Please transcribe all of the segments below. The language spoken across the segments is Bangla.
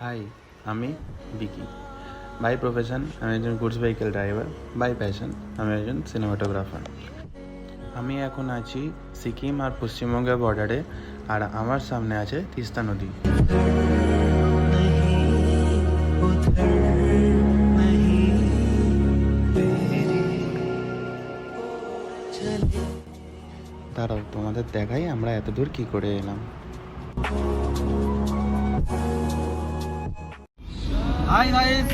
হাই, আমি বিকি। বাই প্রফেশন আমি একজন goods vehicle driver, by passion আমি একজন সিনেমাটোগ্রাফার। আমি এখন আছি সিকিম আর পশ্চিমবঙ্গের বর্ডারে, আর আমার সামনে আছে তিস্তা নদী। দাঁড়াও, তোমাদের দেখাই আমরা এত দূর কী করে এলাম। হাই গাইস,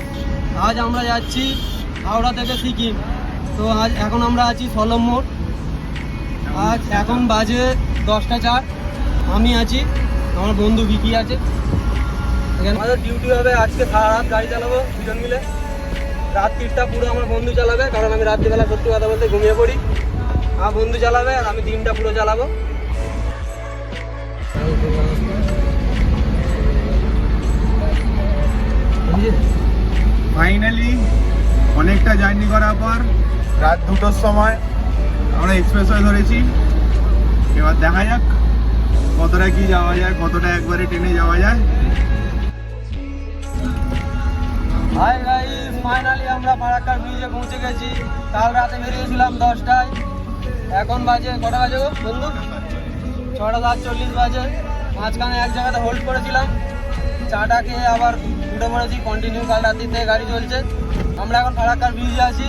আজ আমরা যাচ্ছি হাওড়া থেকে সিকিম। তো এখন আমরা আছি সলম মোড়। এখন বাজে 10টা 4। আমি আছি, আমার বন্ধু বিকি আছে। এখানে আমাদের ডিউটি হবে আজকে সারা রাত গাড়ি চালাবো দুজন মিলে। রাত্রিটা পুরো আমার বন্ধু চালাবে, কারণ আমি রাত্রিবেলা সত্যি কথা বলতে ঘুমিয়ে পড়ি। আমার বন্ধু চালাবে আর আমি দিনটা পুরো চালাবো। ফাইনালি অনেকটা জার্নি করার পর রাত 2টোর সময় আমরা এক্সপ্রেসওয়ে ধরেছি। এবার দেখা যাক কতটা কি যাওয়া যায়, কতটা একবারে ট্রেনে যাওয়া যায়। হাই গাইস, ফাইনালি আমরা ফারাক্কার ব্রিজে পৌঁছে গেছি। কাল রাতে বেরিয়েছিলাম 10টায়। এখন বাজে কটা বাজে গো বন্ধু? 6:40 বাজে। মাঝখানে এক জায়গাতে হোল্ড করেছিলাম, চাটা খেয়ে আবার উঠে পড়েছি। কন্টিনিউ কাল রাত্রি থেকে গাড়ি চলছে। আমরা এখন ফারাক্কার ব্রিজে আছি।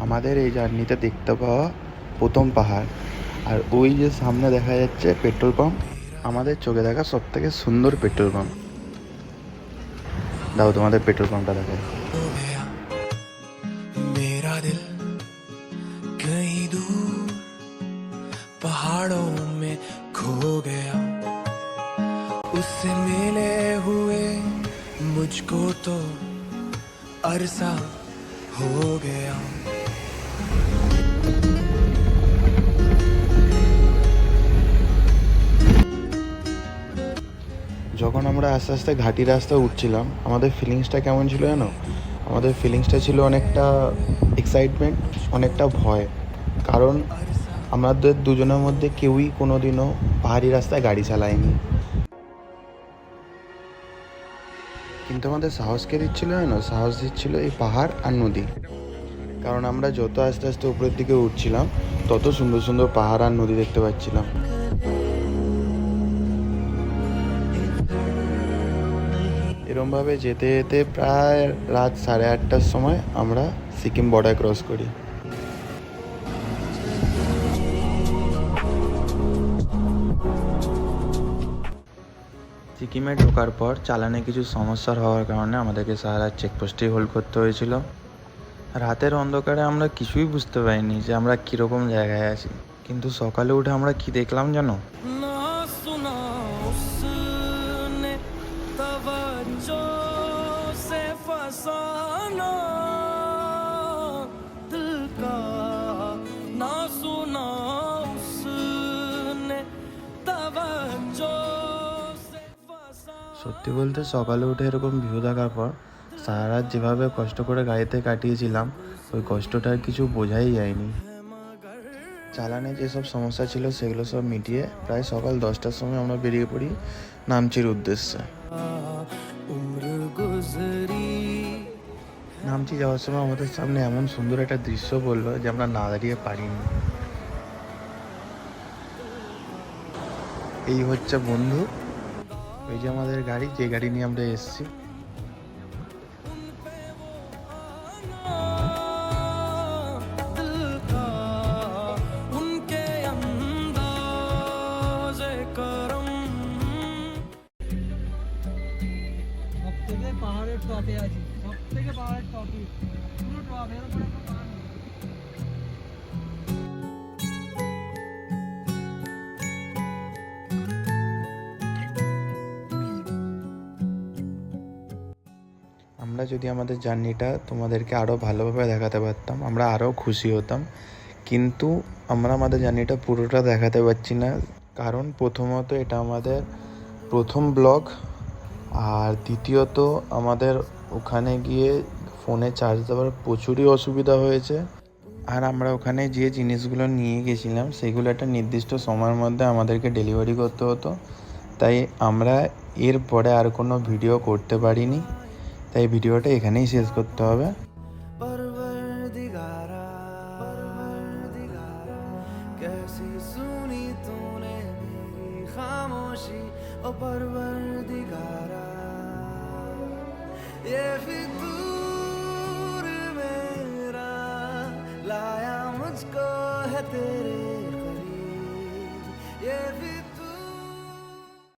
আমাদের এই জার্নিতে দেখতে পাওয়া প্রথম পাহাড়, আর ওই যে সামনে দেখা যাচ্ছে পেট্রোল পাম্প, আমাদের চোখে দেখা সব থেকে সুন্দর পেট্রোল পাম্প। দাও তোমাদের পেট্রোল পাম্পটা দেখায়। मेरा दिल कहीं दूर पहाड़ों में खो गया, उससे मिले हुए मुझको तो अरसा हो गया। যখন আমরা আস্তে আস্তে ঘাটি রাস্তা উঠছিলাম, আমাদের ফিলিংসটা কেমন ছিল জানো? আমাদের ফিলিংসটা ছিল অনেকটা এক্সাইটমেন্ট, অনেকটা ভয়। কারণ আমাদের দুজনের মধ্যে কেউই কোনো দিনও পাহাড়ি রাস্তায় গাড়ি চালায়নি। কিন্তু আমাদের সাহস কে দিচ্ছিল জানো? সাহস দিচ্ছিল এই পাহাড় আর নদী। কারণ আমরা যত আস্তে আস্তে উপরের দিকে উঠছিলাম, তত সুন্দর সুন্দর পাহাড় আর নদী দেখতে পাচ্ছিলাম। এরমভাবে যেতে যেতে প্রায় রাত 8:30টার সময় আমরা সিকিম বর্ডার ক্রস করি। সিকিমে ঢোকার পর চালানে কিছু সমস্যার হওয়ার কারণে আমাদেরকে সারা রাত চেকপোস্টেই হোল্ড করতে হয়েছিল। রাতের অন্ধকারে আমরা কিছুই বুঝতে পারিনি যে আমরা কীরকম জায়গায় আছি। কিন্তু সকালে উঠে আমরা কি দেখলাম জানো? ना सुना उसने तवज्जो से फसाना दिल का, ना सुना उसने तवज्जो से फसाना। সত্যি বলতে সকালে উঠে এরকম ভিউ দেখার পর সারা রাত যেভাবে কষ্ট করে গাড়িতে কাটিয়েছিলাম, ওই কষ্টটা আর কিছু বোঝাই যায়নি। চালানে যেসব সমস্যা ছিল সেগুলো সব মিটিয়ে প্রায় সকাল 10টার সময় আমরা বেরিয়ে পড়ি নামচির উদ্দেশ্যে। उम्र गुजरी নামচি যাওয়ার সময় আমাদের সামনে এমন সুন্দর একটা দৃশ্য পড়লো যে আমরা না দাঁড়িয়ে পারিনি। এই হচ্ছে বন্ধু, এই যে আমাদের গাড়ি, যে গাড়ি নিয়ে আমরা এসেছি। दिल का, उनके अंदाज़े करम। সব থেকে পাহাড়ের টপে আছি, সব থেকে পাহাড়ের টপে, পুরো টপের উপরে একটা পাহাড় নেই। আমরা যদি আমাদের জার্নিটা তোমাদেরকে আরও ভালোভাবে দেখাতে পারতাম, আমরা আরও খুশি হতাম। কিন্তু আমরা আমাদের জার্নিটা পুরোটা দেখাতে পারছি না, কারণ প্রথমত এটা আমাদের প্রথম ব্লগ, আর দ্বিতীয়ত আমাদের ওখানে গিয়ে ফোনে চার্জ দেওয়ার প্রচুরই অসুবিধা হয়েছে। আর আমরা ওখানে যে জিনিসগুলো নিয়ে গেছিলাম সেগুলো একটা নির্দিষ্ট সময়ের মধ্যে আমাদেরকে ডেলিভারি করতে হতো, তাই আমরা এরপরে আর কোনো ভিডিও করতে পারিনি। তাই ভিডিওটা এখানেই শেষ করতে হবে। परवरदिगारा परवरदिगारा कैसी सुनी तूने मेरी खामोशी ओ परवरदिगारा ये फितूर मेरा लाया मुझको है तेरे